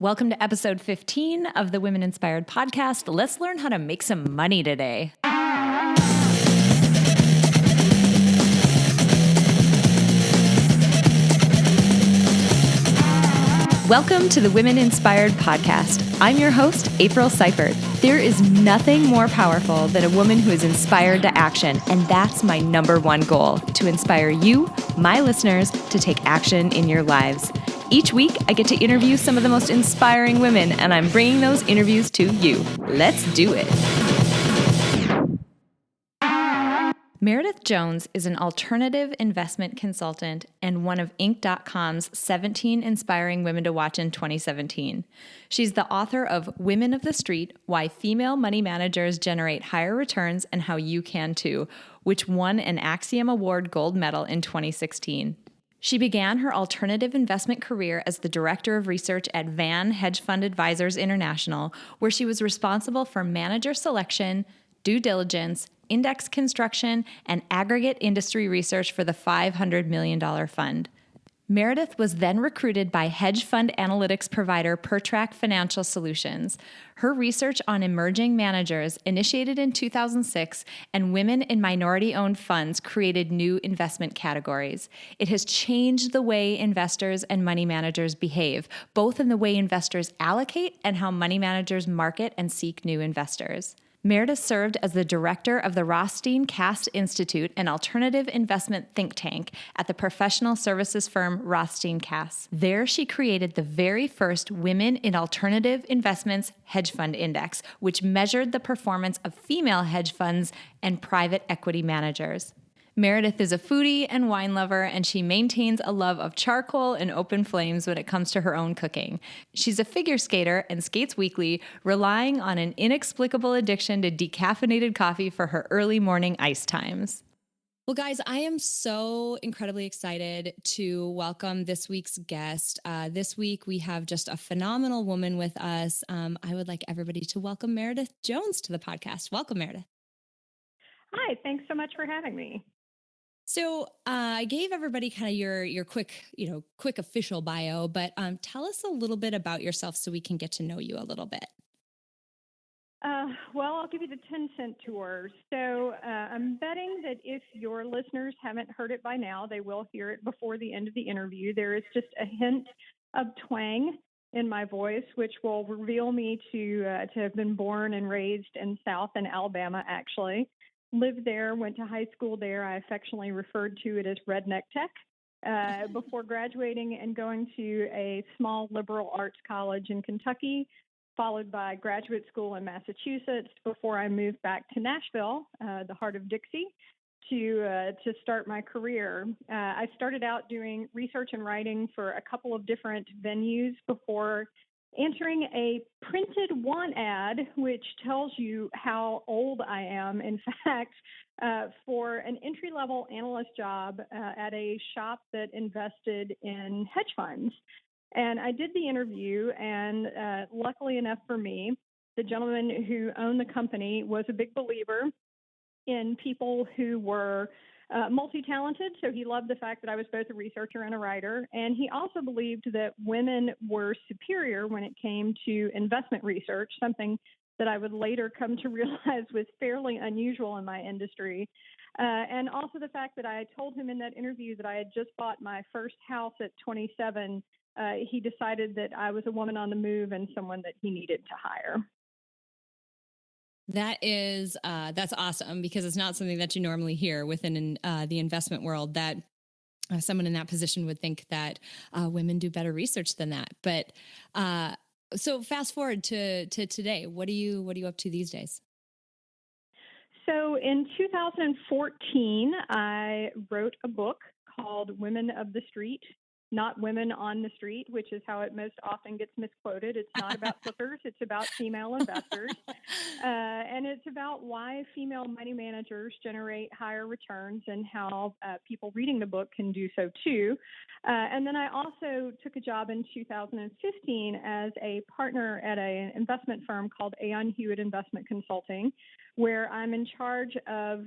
Welcome to episode 15 of the Women Inspired podcast. Let's learn how to make some money today. Welcome to the Women Inspired podcast. I'm your host, April Seifert. There is nothing more powerful than a woman who is inspired to action, and that's my number one goal, to inspire you, my listeners, to take action in your lives. Each week, I get to interview some of the most inspiring women, and I'm bringing those interviews to you. Let's do it. Meredith Jones is an alternative investment consultant and one of Inc.com's 17 Inspiring Women to Watch in 2017. She's the author of Women of the Street, Why Female Money Managers Generate Higher Returns and How You Can Too, which won an Axiom Award Gold Medal in 2016. She began her alternative investment career as the director of research at Hedge Fund Advisors International, where she was responsible for manager selection, due diligence, index construction, and aggregate industry research for the $500 million fund. Meredith was then recruited by hedge fund analytics provider PerTrac Financial Solutions. Her research on emerging managers initiated in 2006, and women in minority-owned funds created new investment categories. It has changed the way investors and money managers behave, both in the way investors allocate and how money managers market and seek new investors. Meredith served as the director of the Rothstein-Cast Institute, an alternative investment think tank at the professional services firm Rothstein-Cast. There, she created the very first Women in Alternative Investments Hedge Fund Index, which measured the performance of female hedge funds and private equity managers. Meredith is a foodie and wine lover, and she maintains a love of charcoal and open flames when it comes to her own cooking. She's a figure skater and skates weekly, relying on an inexplicable addiction to decaffeinated coffee for her early morning ice times. Well, guys, I am so incredibly excited to welcome this week's guest. This week, we have just a phenomenal woman with us. I would like everybody to welcome Meredith Jones to the podcast. Welcome, Meredith. Hi, thanks so much for having me. So I gave everybody kind of your quick official bio, but tell us a little bit about yourself so we can get to know you a little bit. Well, I'll give you the 10-cent tour. So I'm betting that if your listeners haven't heard it by now, they will hear it before the end of the interview. There is just a hint of twang in my voice, which will reveal me to have been born and raised in South and Alabama, actually. Lived there, went to high school there. I affectionately referred to it as Redneck Tech before graduating and going to a small liberal arts college in Kentucky, followed by graduate school in Massachusetts before I moved back to Nashville, the heart of Dixie, to start my career. I started out doing research and writing for a couple of different venues before entering a printed want ad, which tells you how old I am, in fact, for an entry-level analyst job at a shop that invested in hedge funds. And I did the interview, and luckily enough for me, the gentleman who owned the company was a big believer in people who were multi-talented, so he loved the fact that I was both a researcher and a writer, and he also believed that women were superior when it came to investment research, something that I would later come to realize was fairly unusual in my industry, and also the fact that I told him in that interview that I had just bought my first house at 27. He decided that I was a woman on the move and someone that he needed to hire. That's awesome, because it's not something that you normally hear within the investment world, that someone in that position would think that women do better research than that. But so fast forward to today, what are you up to these days? So in 2014, I wrote a book called Women of the Street, not Women on the Street, which is how it most often gets misquoted. It's not about flippers. It's about female investors. And it's about why female money managers generate higher returns and how people reading the book can do so too. And then I also took a job in 2015 as a partner at an investment firm called Aon Hewitt Investment Consulting, where I'm in charge of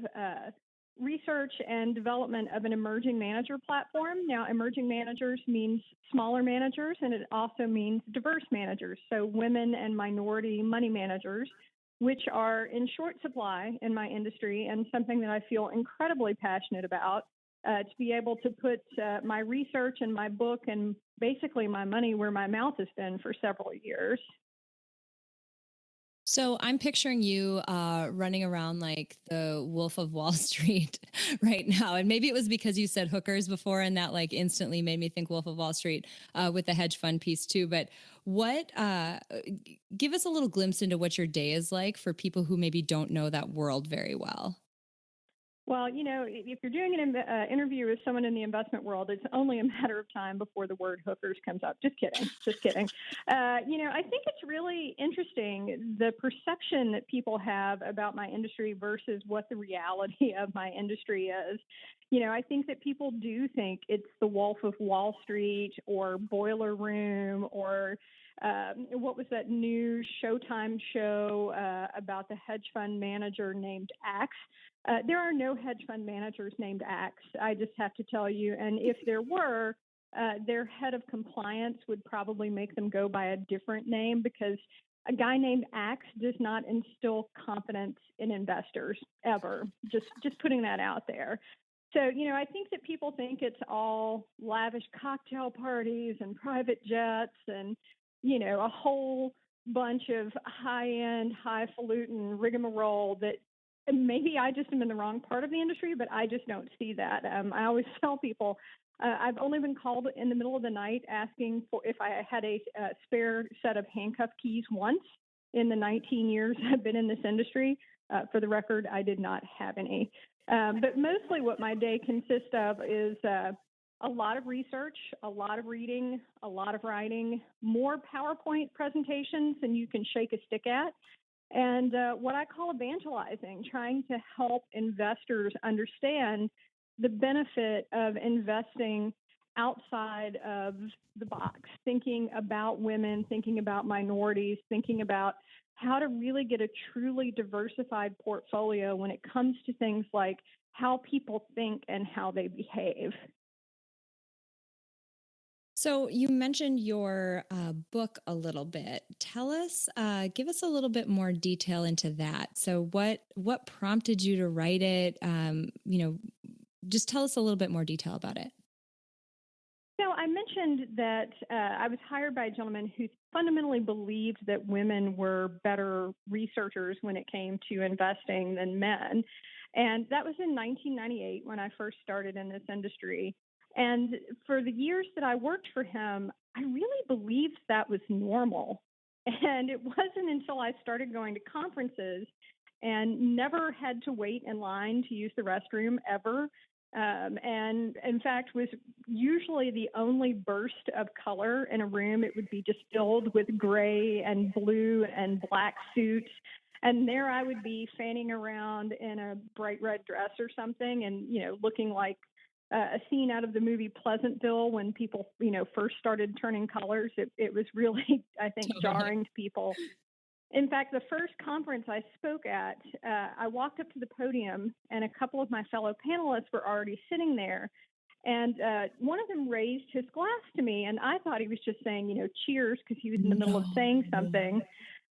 research and development of an emerging manager platform. Now, emerging managers means smaller managers, and it also means diverse managers, so women and minority money managers, which are in short supply in my industry and something that I feel incredibly passionate about. To be able to put my research and my book and basically my money where my mouth has been for several years. So I'm picturing you running around like the Wolf of Wall Street right now. And maybe it was because you said hookers before and that like instantly made me think Wolf of Wall Street with the hedge fund piece too. But give us a little glimpse into what your day is like for people who maybe don't know that world very well. Well, if you're doing an interview with someone in the investment world, it's only a matter of time before the word hookers comes up. Just kidding. Just kidding. I think it's really interesting, the perception that people have about my industry versus what the reality of my industry is. I think that people do think it's the Wolf of Wall Street or Boiler Room or what was that new Showtime show about the hedge fund manager named Axe? There are no hedge fund managers named Axe, I just have to tell you. And if there were, their head of compliance would probably make them go by a different name because a guy named Axe does not instill confidence in investors ever. Just putting that out there. So, I think that people think it's all lavish cocktail parties and private jets and, a whole bunch of high-end, highfalutin rigmarole that maybe I just am in the wrong part of the industry, but I just don't see that. I always tell people I've only been called in the middle of the night asking for if I had a spare set of handcuff keys once in the 19 years I've been in this industry. For the record, I did not have any. But mostly what my day consists of is a lot of research, a lot of reading, a lot of writing, more PowerPoint presentations than you can shake a stick at. And what I call evangelizing, trying to help investors understand the benefit of investing outside of the box, thinking about women, thinking about minorities, thinking about how to really get a truly diversified portfolio when it comes to things like how people think and how they behave. So you mentioned your book a little bit. Tell us, give us a little bit more detail into that. So what prompted you to write it? Just tell us a little bit more detail about it. So I mentioned that I was hired by a gentleman who fundamentally believed that women were better researchers when it came to investing than men. And that was in 1998 when I first started in this industry. And for the years that I worked for him, I really believed that was normal. And it wasn't until I started going to conferences and never had to wait in line to use the restroom ever. And in fact, was usually the only burst of color in a room. It would be just filled with gray and blue and black suits. And there I would be fanning around in a bright red dress or something and, looking like a scene out of the movie Pleasantville when people, first started turning colors. It was really, I think, jarring to people. In fact, the first conference I spoke at, I walked up to the podium and a couple of my fellow panelists were already sitting there. And one of them raised his glass to me, and I thought he was just saying, cheers, because he was in the middle of saying something.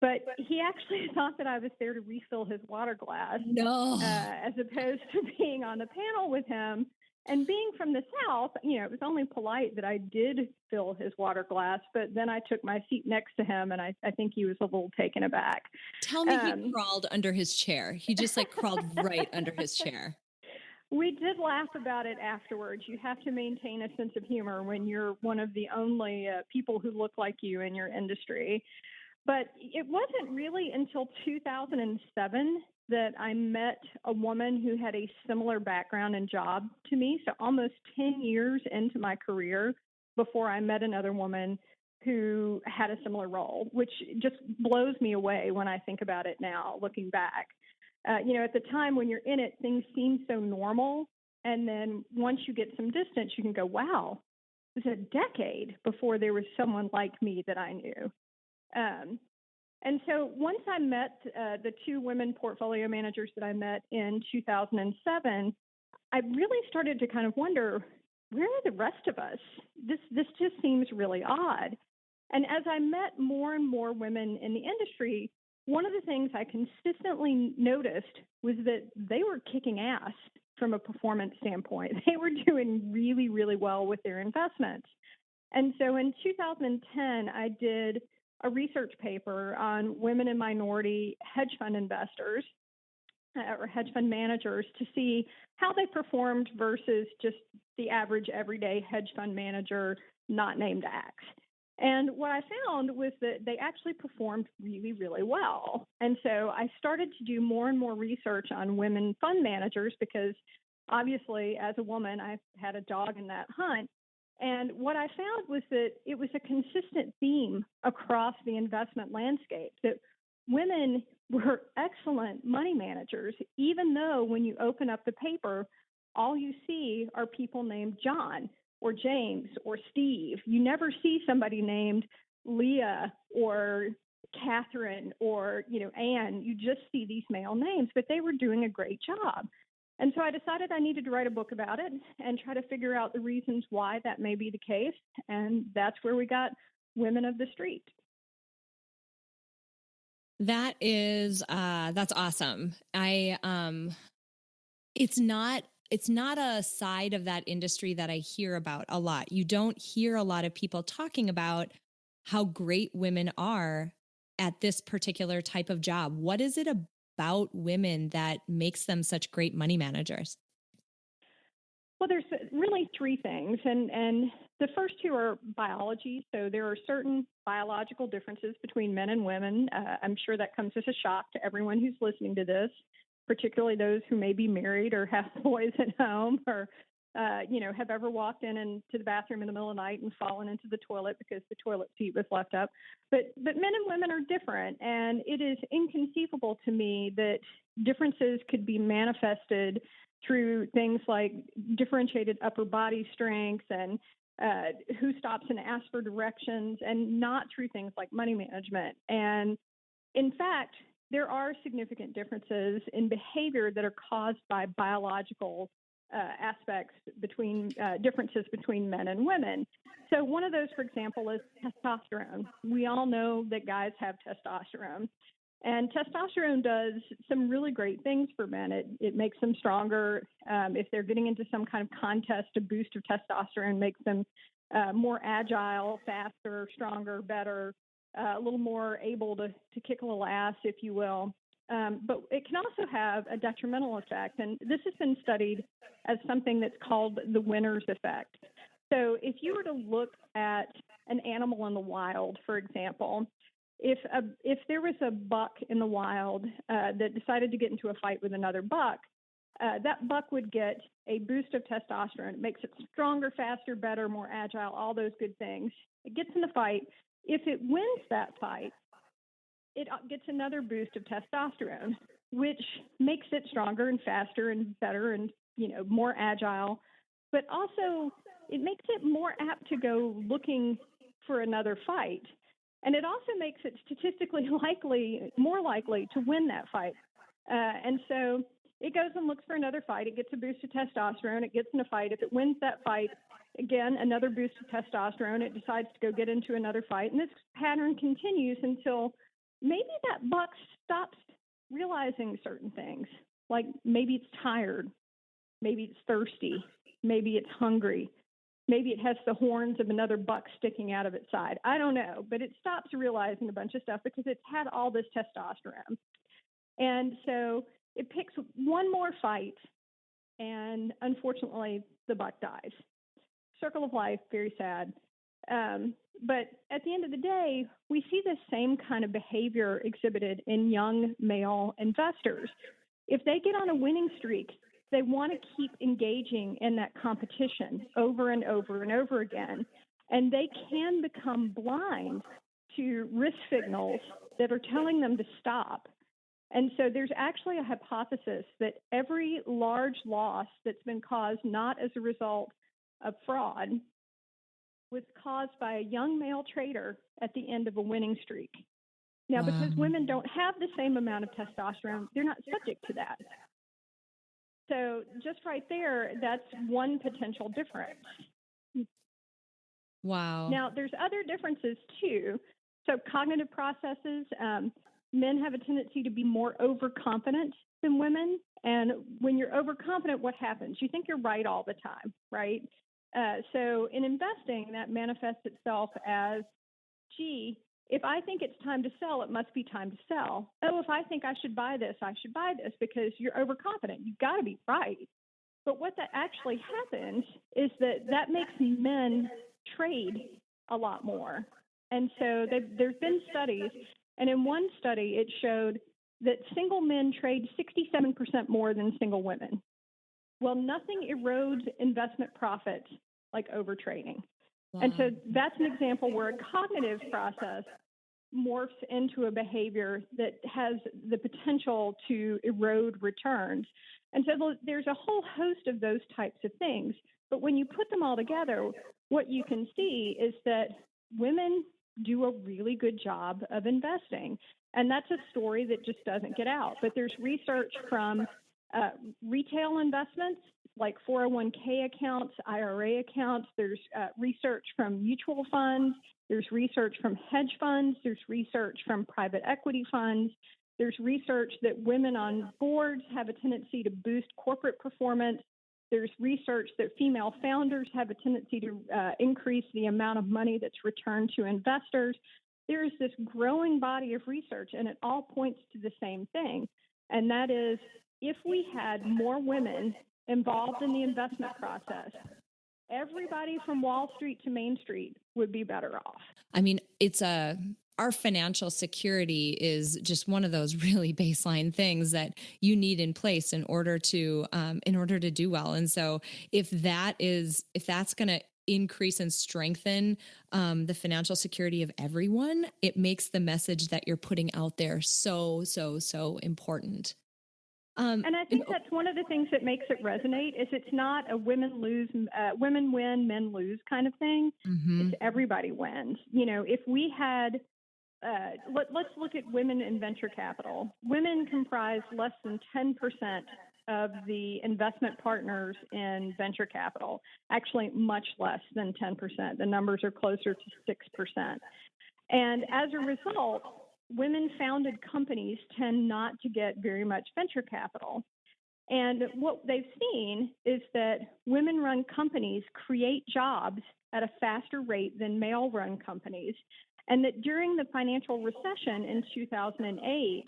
But he actually thought that I was there to refill his water glass, as opposed to being on the panel with him. And being from the South, it was only polite that I did fill his water glass, but then I took my seat next to him, and I think he was a little taken aback. Tell me he crawled under his chair. He just crawled right under his chair. We did laugh about it afterwards. You have to maintain a sense of humor when you're one of the only people who look like you in your industry. But it wasn't really until 2007 that I met a woman who had a similar background and job to me. So almost 10 years into my career before I met another woman who had a similar role, which just blows me away when I think about it now, looking back. At the time when you're in it, things seem so normal. And then once you get some distance, you can go, wow, it was a decade before there was someone like me that I knew. And so once I met the two women portfolio managers that I met in 2007, I really started to kind of wonder, where are the rest of us? This just seems really odd. And as I met more and more women in the industry, one of the things I consistently noticed was that they were kicking ass from a performance standpoint. They were doing really, really well with their investments. And so in 2010, I did a research paper on women and minority hedge fund investors or hedge fund managers to see how they performed versus just the average everyday hedge fund manager not named X. And what I found was that they actually performed really, really well. And so I started to do more and more research on women fund managers because obviously as a woman, I had a dog in that hunt. And what I found was that it was a consistent theme across the investment landscape that women were excellent money managers, even though when you open up the paper, all you see are people named John or James or Steve. You never see somebody named Leah or Catherine or, Anne. You just see these male names, but they were doing a great job. And so I decided I needed to write a book about it and try to figure out the reasons why that may be the case. And that's where we got Women of the Street. That is, that's awesome. It's not a side of that industry that I hear about a lot. You don't hear a lot of people talking about how great women are at this particular type of job. What is it about women that makes them such great money managers? Well, there's really three things, and the first two are biology. So there are certain biological differences between men and women. I'm sure that comes as a shock to everyone who's listening to this, particularly those who may be married or have boys at home or, have ever walked into the bathroom in the middle of the night and fallen into the toilet because the toilet seat was left up. But men and women are different, and it is inconceivable to me that differences could be manifested through things like differentiated upper body strength and who stops and asks for directions, and not through things like money management. And in fact, there are significant differences in behavior that are caused by biological aspects differences between men and women. So one of those, for example, is testosterone. We all know that guys have testosterone. And testosterone does some really great things for men. It makes them stronger. If they're getting into some kind of contest, a boost of testosterone makes them more agile, faster, stronger, better, a little more able to kick a little ass, if you will. But it can also have a detrimental effect. And this has been studied as something that's called the winner's effect. So if you were to look at an animal in the wild, for example, if there was a buck in the wild that decided to get into a fight with another buck, that buck would get a boost of testosterone. It makes it stronger, faster, better, more agile, all those good things. It gets in the fight. If it wins that fight, it gets another boost of testosterone, which makes it stronger and faster and better and, more agile. But also, it makes it more apt to go looking for another fight. And it also makes it statistically more likely to win that fight. And so it goes and looks for another fight. It gets a boost of testosterone. It gets in a fight. If it wins that fight, again, another boost of testosterone. It decides to go get into another fight. And this pattern continues until maybe that buck stops realizing certain things. Like maybe it's tired. Maybe it's thirsty. Maybe it's hungry. Maybe it has the horns of another buck sticking out of its side. I don't know, but it stops realizing a bunch of stuff because it's had all this testosterone. And so it picks one more fight, and unfortunately, the buck dies. Circle of life, very sad. But at the end of the day, we see the same kind of behavior exhibited in young male investors. If they get on a winning streak, they want to keep engaging in that competition over and over and over again. And they can become blind to risk signals that are telling them to stop. And so there's actually a hypothesis that every large loss that's been caused not as a result of fraud was caused by a young male trader at the end of a winning streak. Now, because women don't have the same amount of testosterone, they're not subject to that. So just right there, that's one potential difference. Wow. Now, there's other differences too. So cognitive processes, men have a tendency to be more overconfident than women. And when you're overconfident, what happens? You think you're right all the time, right? So in investing, that manifests itself as, gee, if I think it's time to sell, it must be time to sell. Oh, if I think I should buy this, I should buy this, because you're overconfident. You've got to be right. But what that actually happens is that makes men trade a lot more. And so there's been studies, and in one study, it showed that single men trade 67% more than single women. Well, nothing erodes investment profits like overtrading. Wow. And so that's an example where a cognitive process morphs into a behavior that has the potential to erode returns. And so there's a whole host of those types of things. But when you put them all together, what you can see is that women do a really good job of investing. And that's a story that just doesn't get out. But there's research from retail investments like 401k accounts, IRA accounts. There's research from mutual funds. There's research from hedge funds. There's research from private equity funds. There's research that women on boards have a tendency to boost corporate performance. There's research that female founders have a tendency to increase the amount of money that's returned to investors. There is this growing body of research, and it all points to the same thing. And that is, if we had more women involved in the investment process, everybody from Wall Street to Main Street would be better off. I mean, our financial security is just one of those really baseline things that you need in place in order to do well. And so if that's going to increase and strengthen the financial security of everyone, it makes the message that you're putting out there so important. And I think that's one of the things that makes it resonate is it's not a women win, men lose kind of thing. Mm-hmm. It's everybody wins. You know, if we had, let's look at women in venture capital. Women comprise less than 10% of the investment partners in venture capital, actually much less than 10%. The numbers are closer to 6%. And as a result, women-founded companies tend not to get very much venture capital. And what they've seen is that women-run companies create jobs at a faster rate than male-run companies, and that during the financial recession in 2008,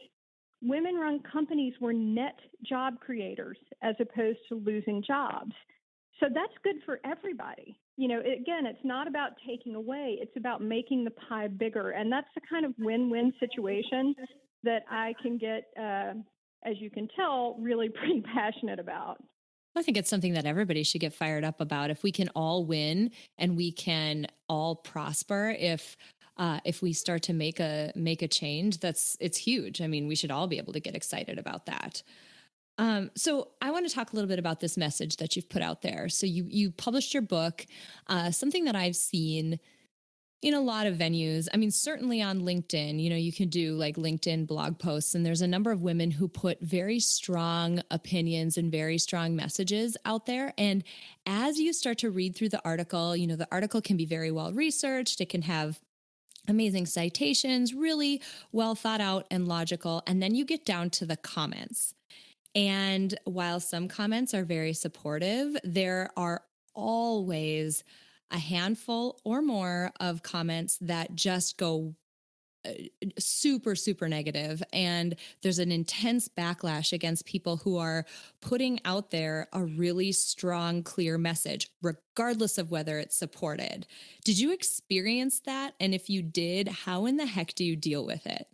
women-run companies were net job creators as opposed to losing jobs. So that's good for everybody. You know, again, it's not about taking away, it's about making the pie bigger. And that's the kind of win-win situation that I can get, as you can tell, really pretty passionate about. I think it's something that everybody should get fired up about. If we can all win and we can all prosper, if we start to make a change, it's huge. I mean, we should all be able to get excited about that. So I want to talk a little bit about this message that you've put out there. So you published your book, something that I've seen in a lot of venues. I mean, certainly on LinkedIn, you know, you can do like LinkedIn blog posts, and there's a number of women who put very strong opinions and very strong messages out there. And as you start to read through the article, you know, the article can be very well researched. It can have amazing citations, really well thought out and logical. And then you get down to the comments. And while some comments are very supportive, there are always a handful or more of comments that just go super negative. And there's an intense backlash against people who are putting out there a really strong, clear message, regardless of whether it's supported. Did you experience that? And if you did, how in the heck do you deal with it?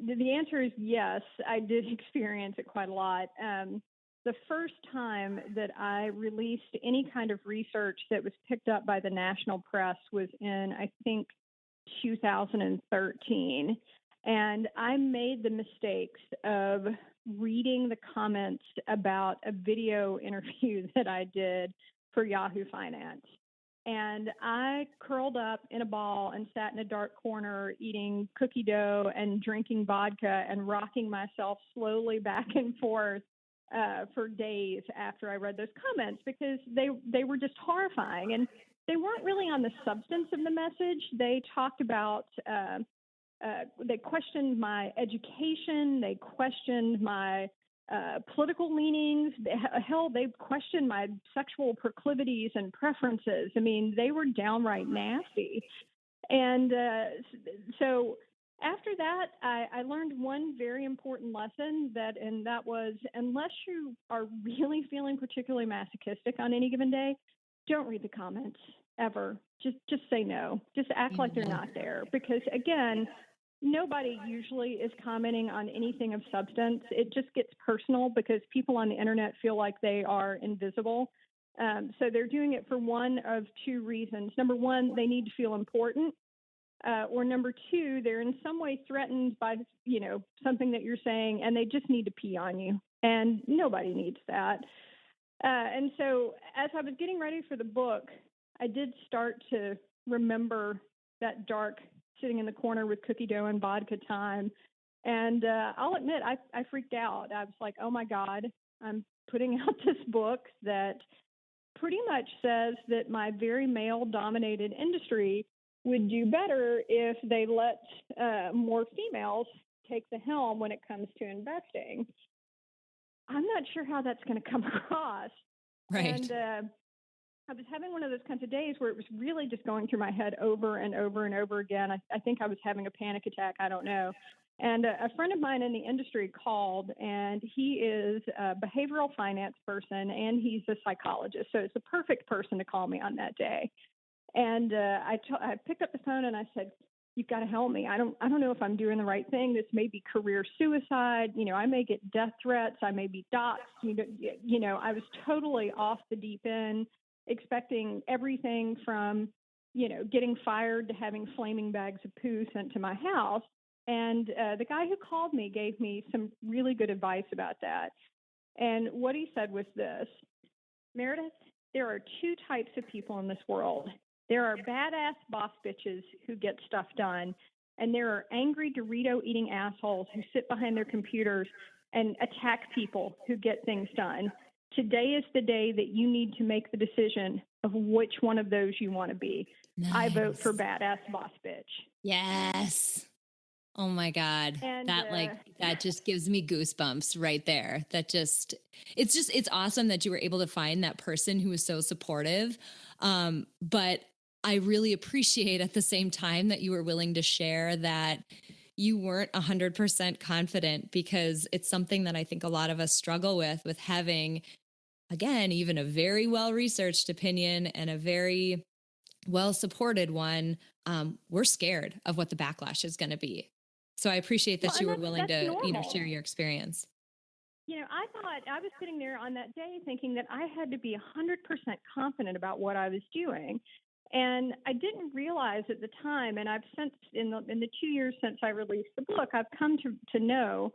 The answer is yes. I did experience it quite a lot. The first time that I released any kind of research that was picked up by the national press was in, I think, 2013. And I made the mistakes of reading the comments about a video interview that I did for Yahoo Finance. And I curled up in a ball and sat in a dark corner eating cookie dough and drinking vodka and rocking myself slowly back and forth for days after I read those comments because they were just horrifying. And they weren't really on the substance of the message. They talked about, they questioned my education. They questioned my political leanings. Hell, they questioned my sexual proclivities and preferences. I mean, they were downright nasty. And so after that, I learned one very important lesson and that was, unless you are really feeling particularly masochistic on any given day, don't read the comments ever. Just say no. Just act like they're not there. Because again, nobody usually is commenting on anything of substance. It just gets personal because people on the internet feel like they are invisible. So they're doing it for one of two reasons. Number one, they need to feel important. Or number two, they're in some way threatened by, something that you're saying, and they just need to pee on you. And nobody needs that. And so as I was getting ready for the book, I did start to remember that dark sitting in the corner with cookie dough and vodka time. And I'll admit, I freaked out. I was like, oh my God, I'm putting out this book that pretty much says that my very male-dominated industry would do better if they let more females take the helm when it comes to investing. I'm not sure how that's going to come across. Right. And I was having one of those kinds of days where it was really just going through my head over and over and over again. I think I was having a panic attack. I don't know. And a friend of mine in the industry called, and he is a behavioral finance person, and he's a psychologist. So it's the perfect person to call me on that day. And I picked up the phone and I said, you've got to help me. I don't know if I'm doing the right thing. This may be career suicide. I may get death threats. I may be doxxed. I was totally off the deep end, expecting everything from, getting fired to having flaming bags of poo sent to my house. And the guy who called me gave me some really good advice about that. And what he said was this: Meredith, there are two types of people in this world. There are badass boss bitches who get stuff done, and there are angry Dorito-eating assholes who sit behind their computers and attack people who get things done. Today is the day that you need to make the decision of which one of those you want to be. Nice. I vote for badass boss bitch. Yes. Oh my God. And, that just gives me goosebumps right there. It's awesome that you were able to find that person who was so supportive. But I really appreciate at the same time that you were willing to share that you weren't 100% confident, because it's something that I think a lot of us struggle with having, again, even a very well-researched opinion and a very well-supported one. We're scared of what the backlash is going to be. So I appreciate that you were willing to, share your experience. I thought I was sitting there on that day thinking that I had to be 100% confident about what I was doing. And I didn't realize at the time, and I've since, in the 2 years since I released the book, I've come to know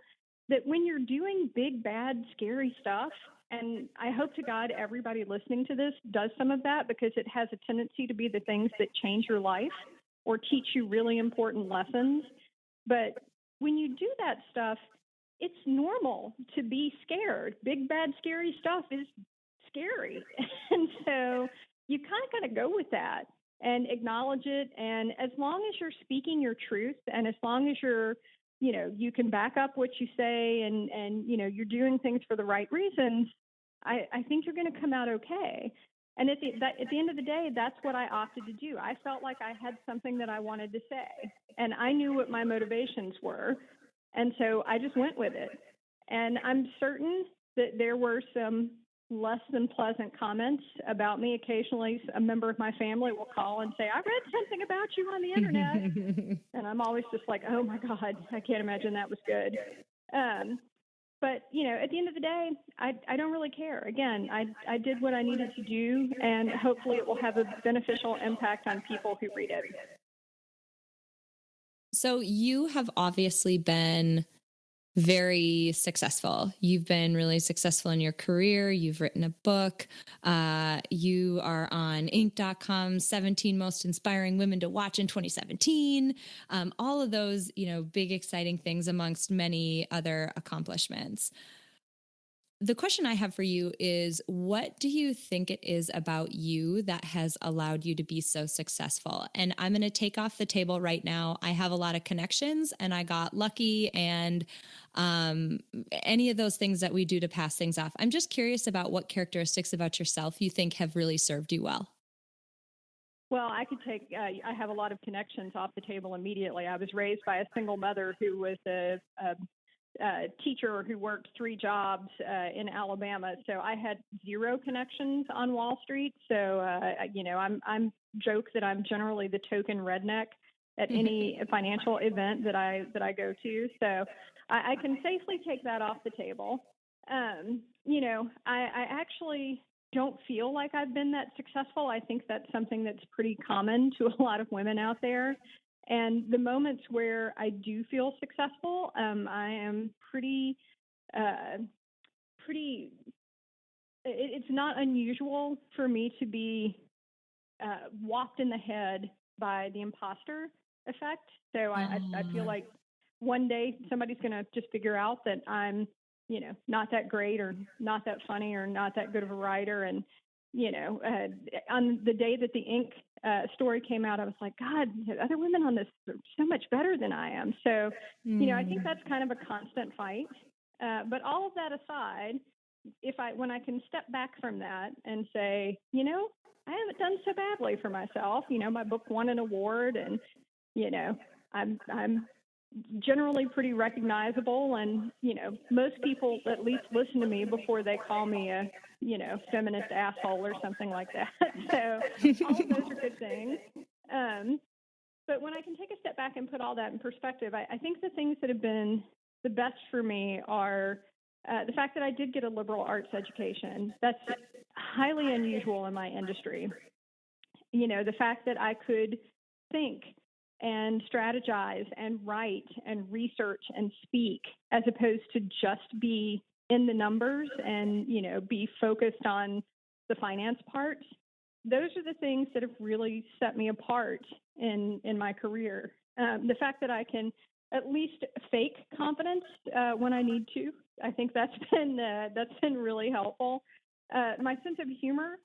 that when you're doing big, bad, scary stuff, and I hope to God everybody listening to this does some of that, because it has a tendency to be the things that change your life or teach you really important lessons. But when you do that stuff, it's normal to be scared. Big, bad, scary stuff is scary. And so you kind of got to go with that and acknowledge it. And as long as you're speaking your truth, and as long as you're, you can back up what you say, and you're doing things for the right reasons, I think you're going to come out okay. And at the end of the day, that's what I opted to do. I felt like I had something that I wanted to say, and I knew what my motivations were. And so I just went with it. And I'm certain that there were some less than pleasant comments about me. Occasionally, a member of my family will call and say, I read something about you on the internet. And I'm always just like, oh my God, I can't imagine that was good. But, at the end of the day, I don't really care. Again, I did what I needed to do, and hopefully it will have a beneficial impact on people who read it. So you have obviously been very successful. You've been really successful in your career. You've written a book. You are on Inc.com's 17 Most Inspiring Women to Watch in 2017. All of those, big, exciting things amongst many other accomplishments. The question I have for you is, what do you think it is about you that has allowed you to be so successful? And I'm going to take off the table right now. I have a lot of connections and I got lucky and any of those things that we do to pass things off. I'm just curious about what characteristics about yourself you think have really served you well. Well, I could take, I have a lot of connections off the table immediately. I was raised by a single mother who was a teacher who worked 3 jobs in Alabama. So I had 0 connections on Wall Street. So, I'm joke that I'm generally the token redneck at any financial event that I go to. So I can safely take that off the table. I actually don't feel like I've been that successful. I think that's something that's pretty common to a lot of women out there. And the moments where I do feel successful, I am pretty, it's not unusual for me to be whopped in the head by the imposter effect. So I feel like one day somebody's going to just figure out that I'm, not that great or not that funny or not that good of a writer. And, on the day that the Inc. Story came out, I was like, God, other women on this are so much better than I am. So, I think that's kind of a constant fight. But all of that aside, when I can step back from that and say, I haven't done so badly for myself. My book won an award, and I'm generally pretty recognizable, and most people at least listen to me before they call me a feminist asshole or something like that. So all of those are good things. But when I can take a step back and put all that in perspective, I think the things that have been the best for me are the fact that I did get a liberal arts education. That's highly unusual in my industry. The fact that I could think and strategize and write and research and speak, as opposed to just be in the numbers and, be focused on the finance part. Those are the things that have really set me apart in my career. The fact that I can at least fake confidence when I need to, I think that's been really helpful. My sense of humor,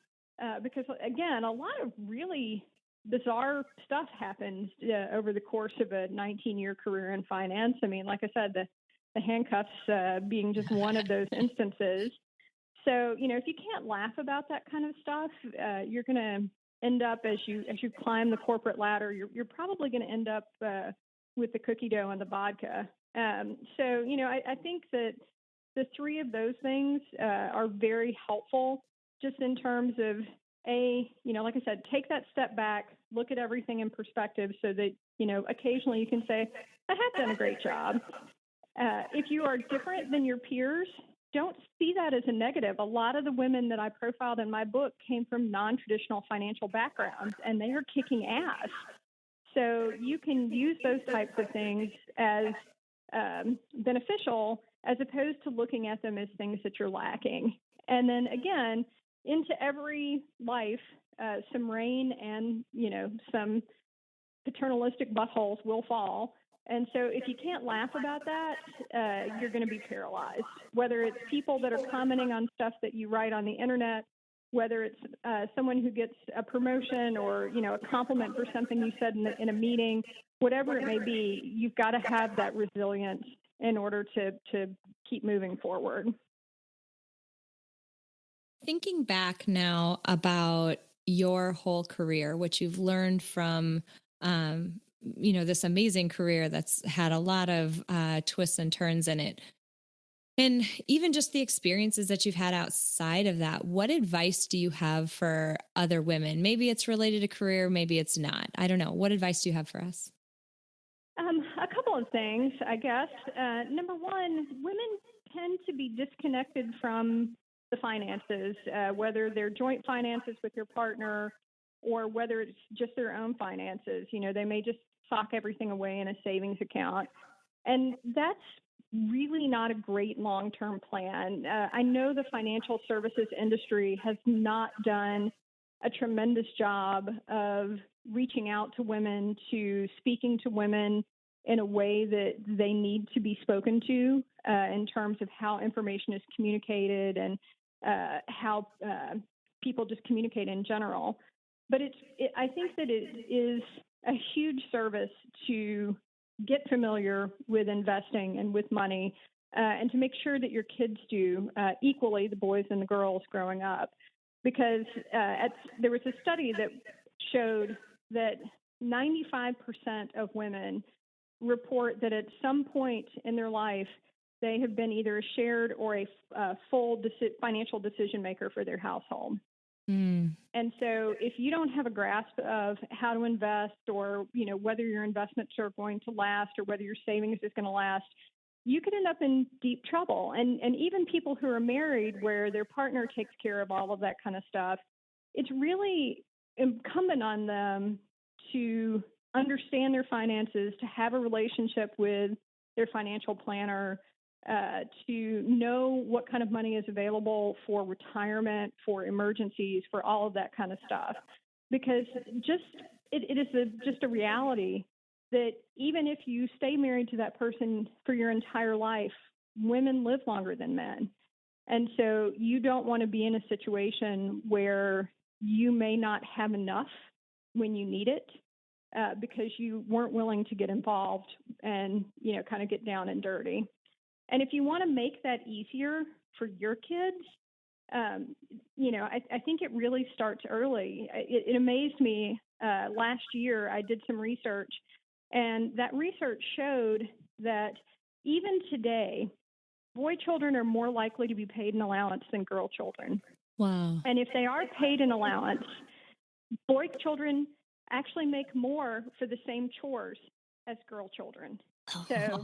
because again, a lot of really bizarre stuff happens over the course of a 19-year career in finance. I mean, like I said, the handcuffs being just one of those instances. So, if you can't laugh about that kind of stuff, you're going to end up, as you climb the corporate ladder, you're probably going to end up with the cookie dough and the vodka. So, I think that the 3 of those things are very helpful, just in terms of, like I said, take that step back, look at everything in perspective, so that, occasionally you can say, I have done a great job. If you are different than your peers, don't see that as a negative. A lot of the women that I profiled in my book came from non-traditional financial backgrounds, and they are kicking ass. So you can use those types of things as beneficial, as opposed to looking at them as things that you're lacking. And then again, into every life, some rain and, some paternalistic buttholes will fall. And so if you can't laugh about that, you're going to be paralyzed, whether it's people that are commenting on stuff that you write on the internet, whether it's someone who gets a promotion or, a compliment for something you said in a meeting, whatever it may be, you've got to have that resilience in order to keep moving forward. Thinking back now about your whole career, what you've learned from, this amazing career that's had a lot of twists and turns in it, and even just the experiences that you've had outside of that, what advice do you have for other women? Maybe it's related to career, maybe it's not. I don't know. What advice do you have for us? A couple of things, I guess. Number one, women tend to be disconnected from the finances, whether they're joint finances with your partner or whether it's just their own finances. They may just sock everything away in a savings account. And that's really not a great long-term plan. I know the financial services industry has not done a tremendous job of reaching out to women, to speaking to women, in a way that they need to be spoken to in terms of how information is communicated and how people just communicate in general. But I think that it is a huge service to get familiar with investing and with money and to make sure that your kids do equally, the boys and the girls growing up. Because there was a study that showed that 95% of women report that at some point in their life, they have been either a shared or a full financial decision maker for their household. And so if you don't have a grasp of how to invest or, whether your investments are going to last or whether your savings is going to last, you could end up in deep trouble. And even people who are married where their partner takes care of all of that kind of stuff, it's really incumbent on them to understand their finances, to have a relationship with their financial planner, to know what kind of money is available for retirement, for emergencies, for all of that kind of stuff. Because it is just a reality that even if you stay married to that person for your entire life, women live longer than men. And so you don't want to be in a situation where you may not have enough when you need it because you weren't willing to get involved and, kind of get down and dirty. And if you want to make that easier for your kids, I think it really starts early. It amazed me. Last year, I did some research, and that research showed that even today, boy children are more likely to be paid an allowance than girl children. Wow. And if they are paid an allowance, boy children actually make more for the same chores as girl children. So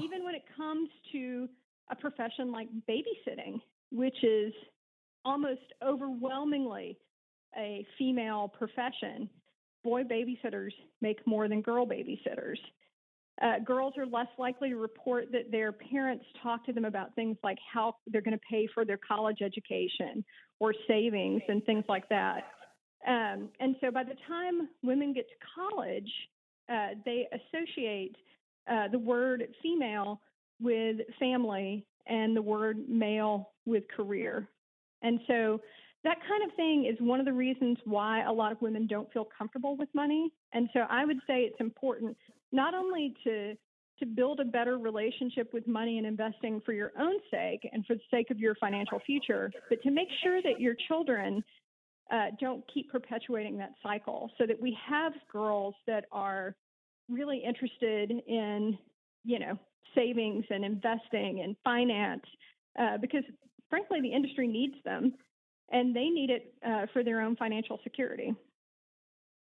even when it comes to a profession like babysitting, which is almost overwhelmingly a female profession, boy babysitters make more than girl babysitters. Girls are less likely to report that their parents talk to them about things like how they're going to pay for their college education or savings and things like that. And so by the time women get to college, they associate the word female with family and the word male with career. And so that kind of thing is one of the reasons why a lot of women don't feel comfortable with money. And so I would say it's important not only to build a better relationship with money and investing for your own sake and for the sake of your financial future, but to make sure that your children don't keep perpetuating that cycle so that we have girls that are really interested in, savings and investing and finance, because frankly, the industry needs them and they need it for their own financial security.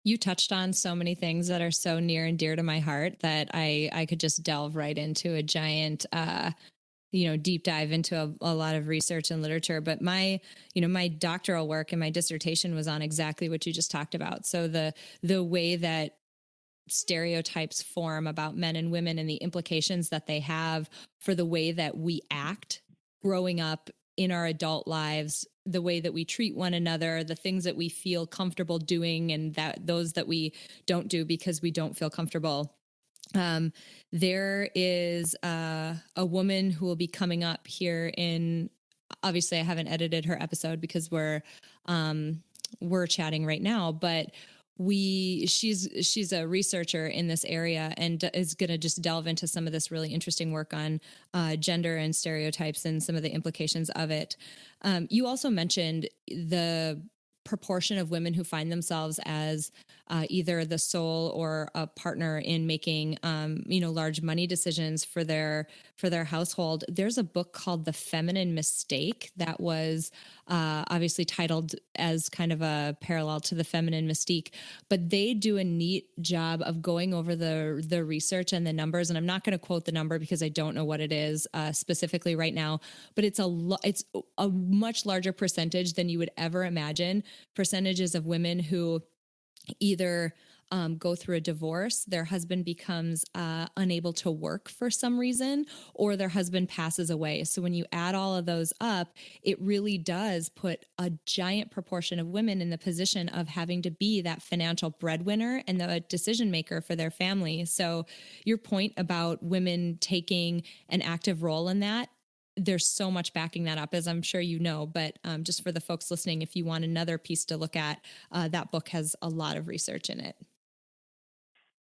You touched on so many things that are so near and dear to my heart that I could just delve right into a giant, deep dive into a lot of research and literature. But my doctoral work and my dissertation was on exactly what you just talked about. So the way that stereotypes form about men and women and the implications that they have for the way that we act growing up in our adult lives, the way that we treat one another, the things that we feel comfortable doing and those that we don't do because we don't feel comfortable. There is a woman who will be coming up here obviously I haven't edited her episode because we're chatting right now, but she's a researcher in this area and is going to just delve into some of this really interesting work on gender and stereotypes and some of the implications of it. You also mentioned the proportion of women who find themselves as either the sole or a partner in making, large money decisions for their household. There's a book called The Feminine Mistake that was obviously titled as kind of a parallel to The Feminine Mystique, but they do a neat job of going over the research and the numbers. And I'm not going to quote the number because I don't know what it is specifically right now, but it's a much larger percentage than you would ever imagine. Percentages of women who either go through a divorce, their husband becomes unable to work for some reason, or their husband passes away. So when you add all of those up, it really does put a giant proportion of women in the position of having to be that financial breadwinner and the decision maker for their family. So your point about women taking an active role in that, there's so much backing that up, as I'm sure you know, but just for the folks listening, if you want another piece to look at, that book has a lot of research in it.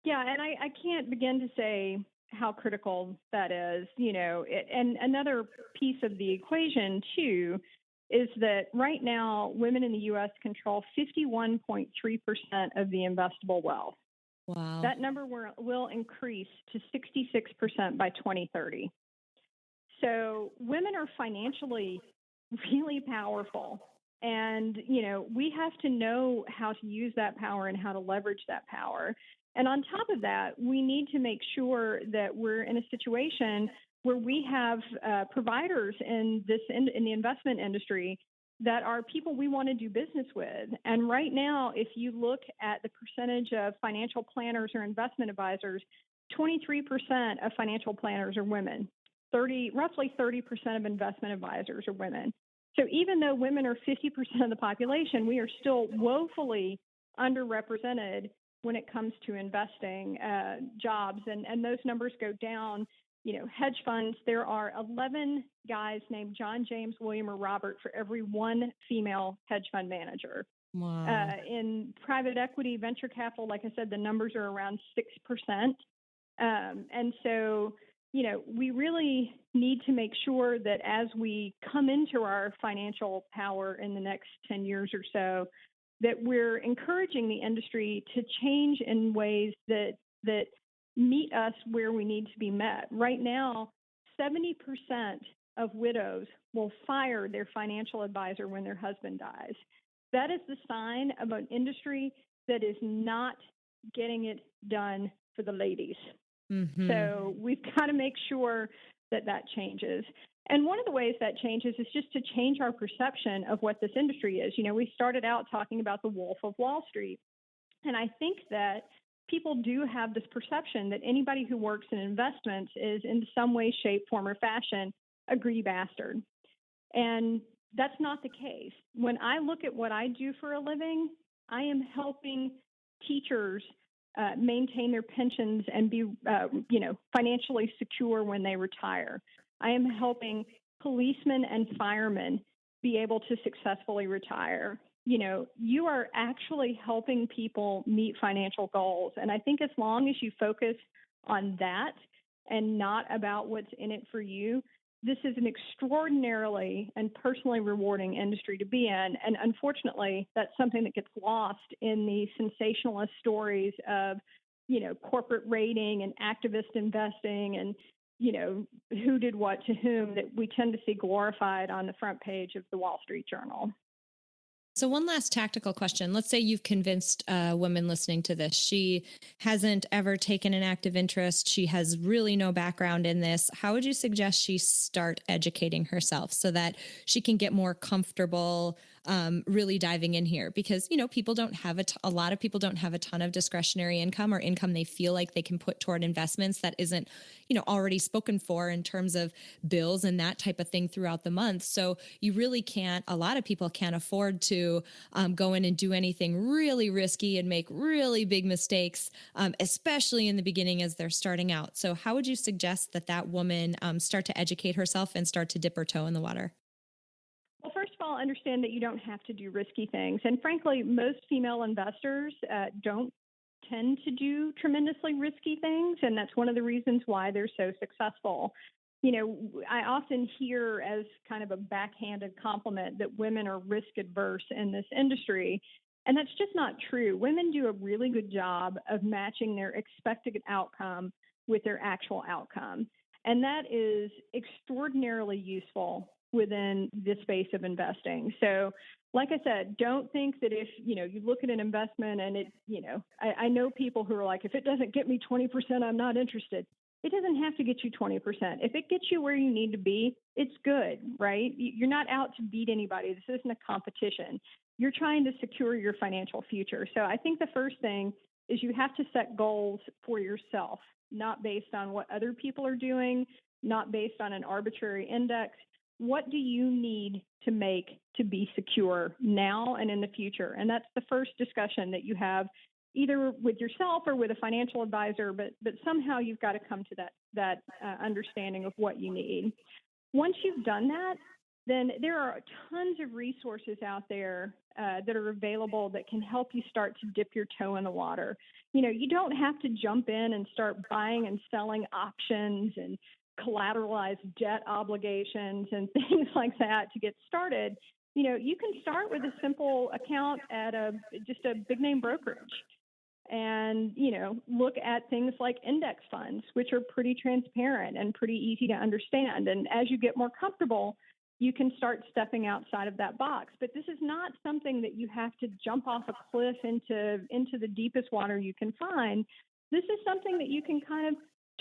Yeah, and I can't begin to say how critical that is, and another piece of the equation too is that right now women in the U.S. control 51.3% of the investable wealth. Wow. That number will increase to 66% by 2030. So women are financially really powerful. And, we have to know how to use that power and how to leverage that power. And on top of that, we need to make sure that we're in a situation where we have providers in the investment industry that are people we want to do business with. And right now, if you look at the percentage of financial planners or investment advisors, 23% of financial planners are women. Roughly 30% of investment advisors are women. So even though women are 50% of the population, we are still woefully underrepresented when it comes to investing jobs. And those numbers go down. Hedge funds, there are 11 guys named John, James, William, or Robert for every one female hedge fund manager. Wow. In private equity, venture capital, like I said, the numbers are around 6%. And so, we really need to make sure that as we come into our financial power in the next 10 years or so, that we're encouraging the industry to change in ways that meet us where we need to be met. Right now, 70% of widows will fire their financial advisor when their husband dies. That is the sign of an industry that is not getting it done for the ladies. Mm-hmm. So we've got to make sure that changes. And one of the ways that changes is just to change our perception of what this industry is. We started out talking about the Wolf of Wall Street. And I think that people do have this perception that anybody who works in investments is in some way, shape, form, or fashion a greedy bastard. And that's not the case. When I look at what I do for a living, I am helping teachers maintain their pensions and be, financially secure when they retire. I am helping policemen and firemen be able to successfully retire. You are actually helping people meet financial goals. And I think as long as you focus on that and not about what's in it for you, this is an extraordinarily and personally rewarding industry to be in. And unfortunately, that's something that gets lost in the sensationalist stories of, corporate rating and activist investing and, who did what to whom that we tend to see glorified on the front page of the Wall Street Journal. So one last tactical question. Let's say you've convinced a woman listening to this. She hasn't ever taken an active interest. She has really no background in this. How would you suggest she start educating herself so that she can get more comfortable really diving in here? Because, people don't have a lot of people don't have a ton of discretionary income or income they feel like they can put toward investments that isn't, already spoken for in terms of bills and that type of thing throughout the month. So you really a lot of people can't afford to go in and do anything really risky and make really big mistakes, especially in the beginning as they're starting out. So how would you suggest that woman start to educate herself and start to dip her toe in the water? Well, first of all, understand that you don't have to do risky things. And frankly, most female investors don't tend to do tremendously risky things. And that's one of the reasons why they're so successful. I often hear as kind of a backhanded compliment that women are risk adverse in this industry. And that's just not true. Women do a really good job of matching their expected outcome with their actual outcome. And that is extraordinarily useful within the space of investing. So like I said, don't think that if, you look at an investment and it, I know people who are like, if it doesn't get me 20%, I'm not interested. It doesn't have to get you 20%. If it gets you where you need to be, it's good, right? You're not out to beat anybody. This isn't a competition. You're trying to secure your financial future. So I think the first thing is you have to set goals for yourself, not based on what other people are doing, not based on an arbitrary index. What do you need to make to be secure now and in the future? And that's the first discussion that you have either with yourself or with a financial advisor, but somehow you've got to come to that understanding of what you need. Once you've done that, then there are tons of resources out there that are available that can help you start to dip your toe in the water. You don't have to jump in and start buying and selling options and collateralized debt obligations and things like that to get started. You can start with a simple account at just a big name brokerage and, look at things like index funds, which are pretty transparent and pretty easy to understand. And as you get more comfortable, you can start stepping outside of that box. But this is not something that you have to jump off a cliff into the deepest water you can find. This is something that you can kind of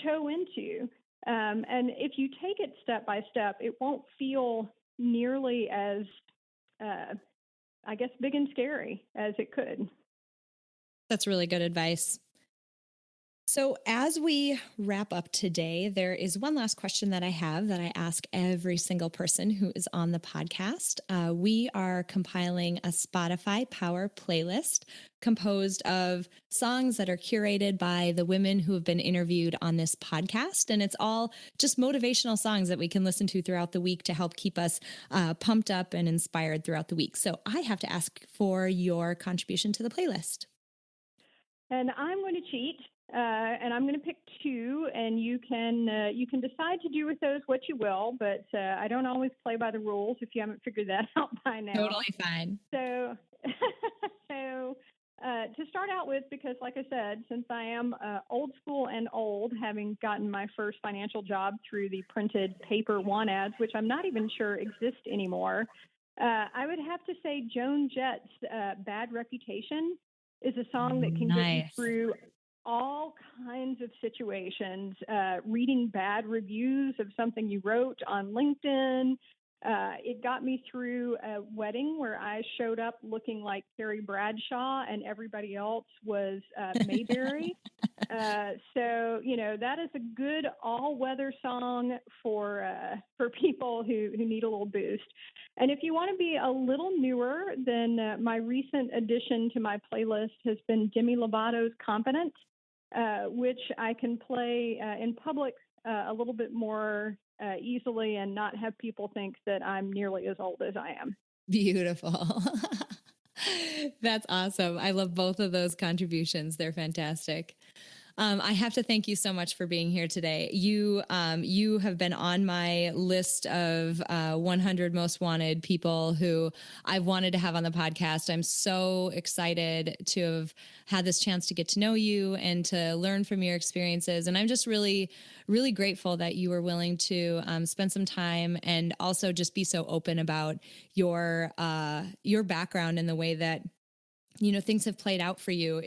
toe into. And if you take it step by step, it won't feel nearly as, big and scary as it could. That's really good advice. So as we wrap up today, there is one last question that I have that I ask every single person who is on the podcast. We are compiling a Spotify Power playlist composed of songs that are curated by the women who have been interviewed on this podcast. And it's all just motivational songs that we can listen to throughout the week to help keep us pumped up and inspired throughout the week. So I have to ask for your contribution to the playlist. And I'm going to cheat. And I'm going to pick two, and you can decide to do with those what you will, but I don't always play by the rules if you haven't figured that out by now. Totally fine. So to start out with, because like I said, since I am old school and old, having gotten my first financial job through the printed paper want ads, which I'm not even sure exist anymore, I would have to say Joan Jett's Bad Reputation is a song that can get you through all kinds of situations, reading bad reviews of something you wrote on LinkedIn. It got me through a wedding where I showed up looking like Carrie Bradshaw and everybody else was Mayberry. So, that is a good all-weather song for people who need a little boost. And if you want to be a little newer, then my recent addition to my playlist has been Demi Lovato's Confident, which I can play in public a little bit more easily and not have people think that I'm nearly as old as I am. Beautiful. That's awesome. I love both of those contributions. They're fantastic. I have to thank you so much for being here today. You have been on my list of 100 most wanted people who I've wanted to have on the podcast. I'm so excited to have had this chance to get to know you and to learn from your experiences. And I'm just really, really grateful that you were willing to spend some time and also just be so open about your background and the way that things have played out for you.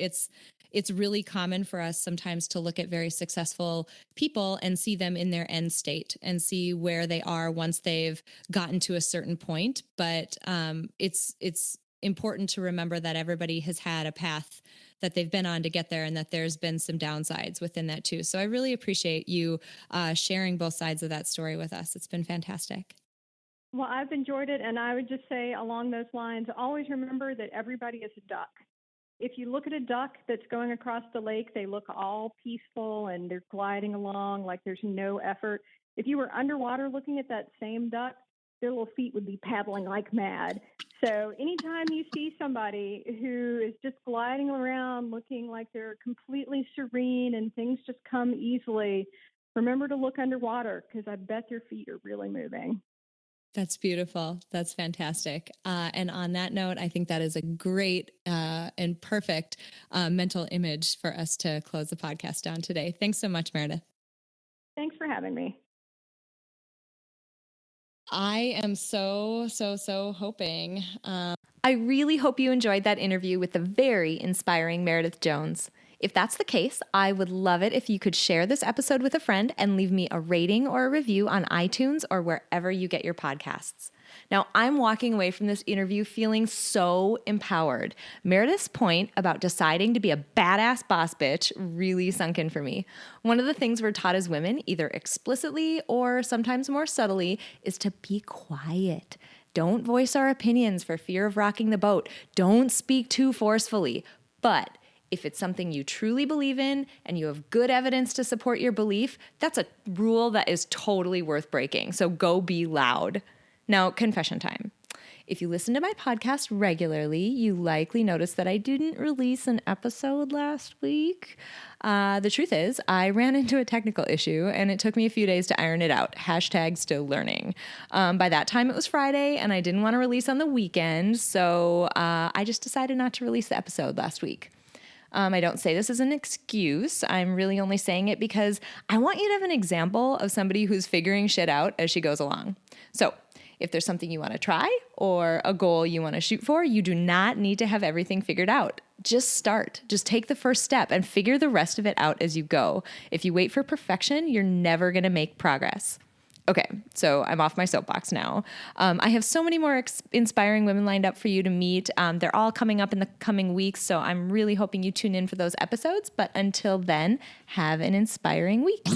It's really common for us sometimes to look at very successful people and see them in their end state and see where they are once they've gotten to a certain point. But it's important to remember that everybody has had a path that they've been on to get there and that there's been some downsides within that too. So I really appreciate you sharing both sides of that story with us. It's been fantastic. Well, I've enjoyed it. And I would just say along those lines, always remember that everybody is a duck. If you look at a duck that's going across the lake, they look all peaceful and they're gliding along like there's no effort. If you were underwater looking at that same duck, their little feet would be paddling like mad. So anytime you see somebody who is just gliding around looking like they're completely serene and things just come easily, remember to look underwater because I bet their feet are really moving. That's beautiful. That's fantastic. And on that note, I think that is a great and perfect mental image for us to close the podcast down today. Thanks so much, Meredith. Thanks for having me. I am so hoping. I really hope you enjoyed that interview with the very inspiring Meredith Jones. If that's the case, I would love it if you could share this episode with a friend and leave me a rating or a review on iTunes or wherever you get your podcasts. Now, I'm walking away from this interview feeling so empowered. Meredith's point about deciding to be a badass boss bitch really sunk in for me. One of the things we're taught as women, either explicitly or sometimes more subtly, is to be quiet. Don't voice our opinions for fear of rocking the boat. Don't speak too forcefully. But if it's something you truly believe in and you have good evidence to support your belief, that's a rule that is totally worth breaking. So go be loud. Now, confession time. If you listen to my podcast regularly, you likely noticed that I didn't release an episode last week. The truth is, I ran into a technical issue and it took me a few days to iron it out. Hashtag still learning. By that time, it was Friday and I didn't want to release on the weekend, so I just decided not to release the episode last week. I don't say this as an excuse. I'm really only saying it because I want you to have an example of somebody who's figuring shit out as she goes along. So if there's something you want to try or a goal you want to shoot for, you do not need to have everything figured out. Just start. Just take the first step and figure the rest of it out as you go. If you wait for perfection, you're never going to make progress. Okay, so I'm off my soapbox now. I have so many more inspiring women lined up for you to meet. They're all coming up in the coming weeks, so I'm really hoping you tune in for those episodes. But until then, have an inspiring week.